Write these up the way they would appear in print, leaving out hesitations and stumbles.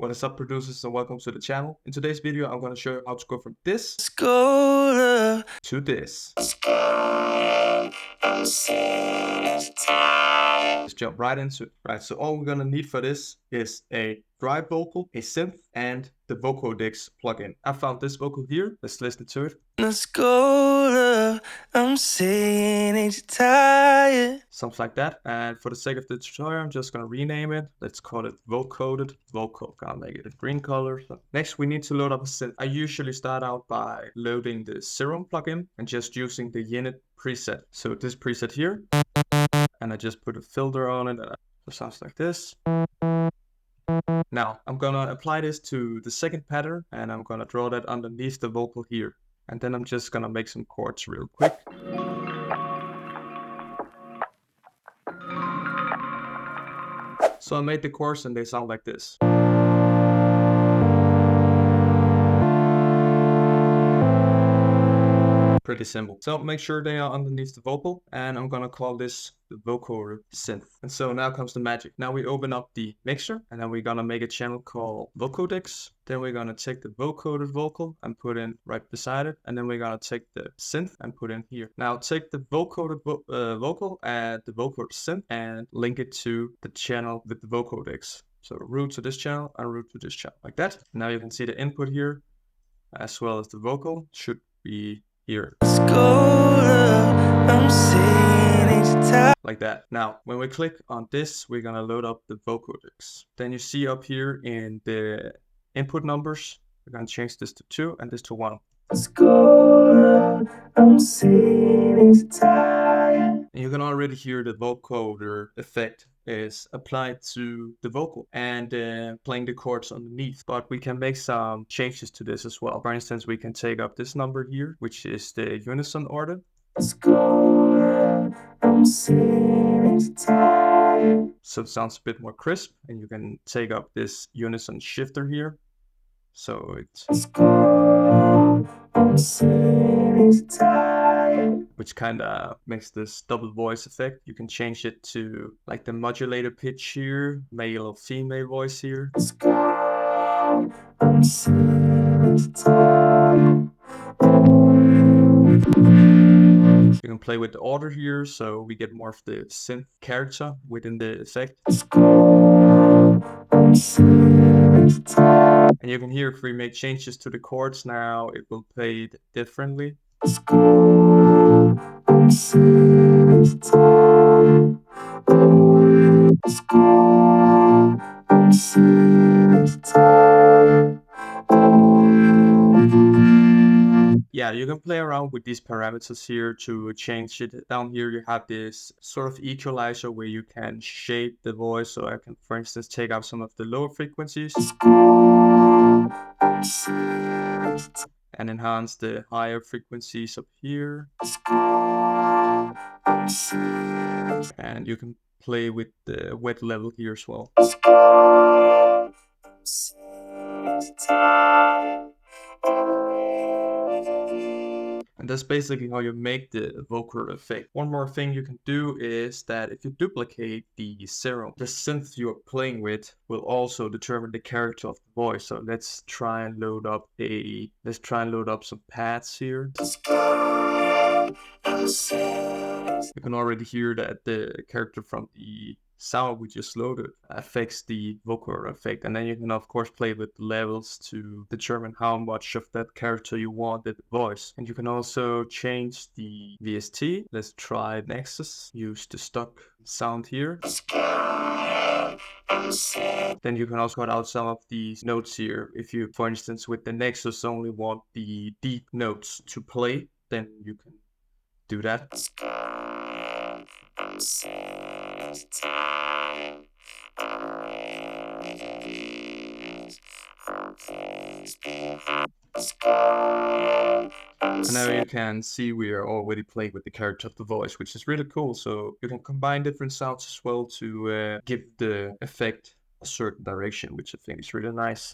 What is up, producers, and welcome to the channel. In today's video, I'm going to show you how to go from this to this. Let's jump right into it. Right, so all we're going to need for this is a drive vocal, a synth, and the Vocoder plugin. I found this vocal here. Let's listen to it. Let's go. I'm saying, ain't you tired? Something like that. And for the sake of the tutorial, I'm just going to rename it. Let's call it vocoded vocal. Gonna make it a green color. So next, we need to load up a synth. I usually start out by loading the Serum plugin and just using the unit preset. So this preset here, and I just put a filter on it. It sounds like this. Now, I'm gonna apply this to the second pattern, and I'm gonna draw that underneath the vocal here. And then I'm just gonna make some chords real quick. So I made the chords and they sound like this. Pretty simple. So make sure they are underneath the vocal, and I'm gonna call this the vocoder synth. And so now comes the magic. Now we open up the mixer, and then we're gonna make a channel called vocoding. Then we're gonna take the vocoded vocal and put in right beside it, and then we're gonna take the synth and put in here. Now take the vocoded vocal and the vocoded synth and link it to the channel with the vocoding. So root to this channel and root to this channel, like that. Now you can see the input here, as well as the vocal should be here. Let's go. I'm saying, ain't you tired? Like that. Now, when we click on this, we're gonna load up the vocoding. Then you see up here in the input numbers, we're gonna change this to 2 and this to 1. Let's go. I'm saying, ain't you tired? And you can already hear the vocoder effect is applied to the vocal and playing the chords underneath. But we can make some changes to this as well. For instance, we can take up this number here, which is the unison order. Let's go. I'm saying, ain't you tired? So it sounds a bit more crisp, and you can take up this unison shifter here. So it's which kind of makes this double voice effect. You can change it to like the modulator pitch here, male or female voice here. You can play with the order here, so we get more of the synth character within the effect. And you can hear if we make changes to the chords now, it will play it differently. Yeah, you can play around with these parameters here to change it. Down here you have this sort of equalizer where you can shape the voice. So I can, for instance, take out some of the lower frequencies and enhance the higher frequencies up here. And you can play with the wet level here as well. And that's basically how you make the vocal effect. One more thing you can do is that if you duplicate the serum, the synth you're playing with will also determine the character of the voice. So let's try and load up some pads here. You can already hear that the character from the sound we just loaded affects the vocal effect, and then you can of course play with levels to determine how much of that character you want in the voice. And you can also change the VST. Let's try Nexus. Use the stock sound here. Then you can also cut out some of these notes here. If you, for instance, with the Nexus only want the deep notes to play, then you can do that. And now you can see we are already playing with the character of the voice, which is really cool. So you can combine different sounds as well to give the effect a certain direction, which I think is really nice.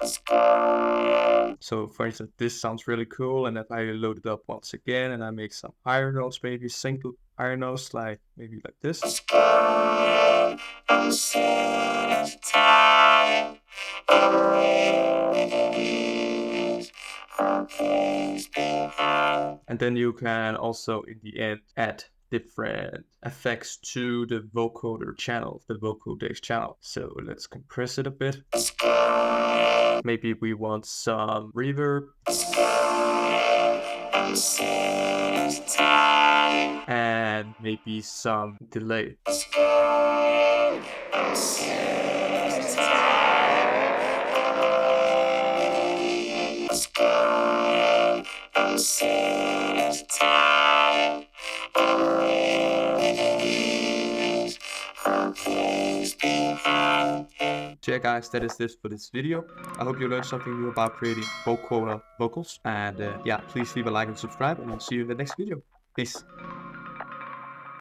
So for instance, this sounds really cool, and if I load it up once again and I make some higher notes, maybe single higher notes, like maybe like this. And then you can also in the end add different effects to the vocoder channel, the vocodex channel. So let's compress it a bit. Maybe we want some reverb. And maybe some delay. So yeah guys, that is this for this video. I hope you learned something new about creating vocoder vocals. And yeah, please leave a like and subscribe, and I'll see you in the next video. Peace.